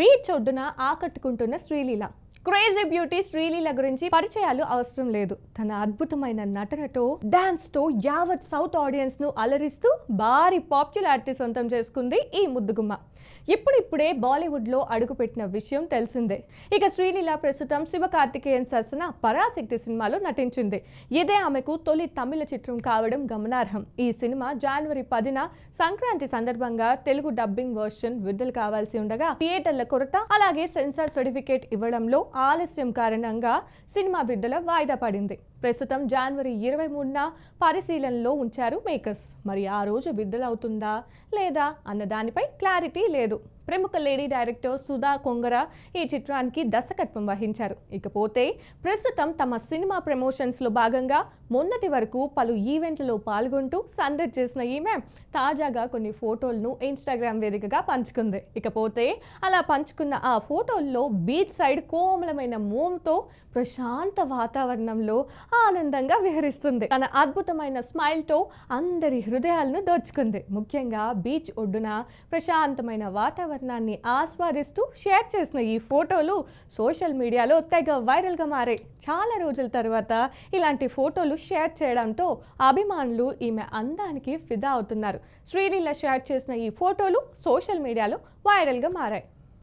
Beach ఒడ్డున ఆకట్టుకుంటున్న Sreeleela. Crazy beauty Sreeleela గురించి పరిచయాలు అవసరం లేదు. తన అద్భుతమైన నటనతో, డాన్స్ తో యావత్ సౌత్ ఆడియన్స్ ను అలరిస్తూ భారీ పాపులారిటీ సొంతం చేసుకుంది ఈ ముద్దుగుమ్మ. ఇప్పుడిప్పుడే బాలీవుడ్ లో అడుగుపెట్టిన విషయం తెలిసిందే. ఇక శ్రీలీల ప్రస్తుతం శివకార్తికేయన్ సరసన పరాశక్తి సినిమాలో నటించింది. ఇదే ఆమెకు తొలి తమిళ చిత్రం కావడం గమనార్హం. ఈ సినిమా జనవరి 10న సంక్రాంతి సందర్భంగా తెలుగు డబ్బింగ్ వర్షన్ విడుదల కావాల్సి ఉండగా థియేటర్ల కొరత, అలాగే సెన్సార్ సర్టిఫికేట్ ఇవ్వడంలో ఆలస్యం కారణంగా సినిమా విడుదల వాయిదా పడింది. ప్రస్తుతం జనవరి 23న పరిశీలనలో ఉంచారు మేకర్స్. మరి ఆ రోజు విడుదలవుతుందా లేదా అన్న దానిపై క్లారిటీ లేదు. ప్రముఖ లేడీ డైరెక్టర్ సుధా కొంగర ఈ చిత్రానికి దర్శకత్వం వహించారు. ఇకపోతే ప్రస్తుతం తమ సినిమా ప్రమోషన్స్లో భాగంగా మొన్నటి వరకు పలు ఈవెంట్లలో పాల్గొంటూ సందడి చేసిన ఈమె తాజాగా కొన్ని ఫోటోలను ఇన్స్టాగ్రామ్ వేదికగా పంచుకుంది. ఇకపోతే అలా పంచుకున్న ఆ ఫోటోల్లో బీచ్ సైడ్ కోమలమైన మోమ్తో ప్రశాంత వాతావరణంలో ఆనందంగా విహరిస్తుంది. తన అద్భుతమైన స్మైల్తో అందరి హృదయాలను దోచుకుంది. ముఖ్యంగా బీచ్ ఒడ్డున ప్రశాంతమైన వాతావరణాన్ని ఆస్వాదిస్తూ షేర్ చేసిన ఈ ఫోటోలు సోషల్ మీడియాలో తెగ వైరల్గా మారాయి. చాలా రోజుల తర్వాత ఇలాంటి ఫోటోలు షేర్ చేయడంతో అభిమానులు ఈమె అందానికి ఫిదా అవుతున్నారు. శ్రీలీల షేర్ చేసిన ఈ ఫోటోలు సోషల్ మీడియాలో వైరల్గా మారాయి.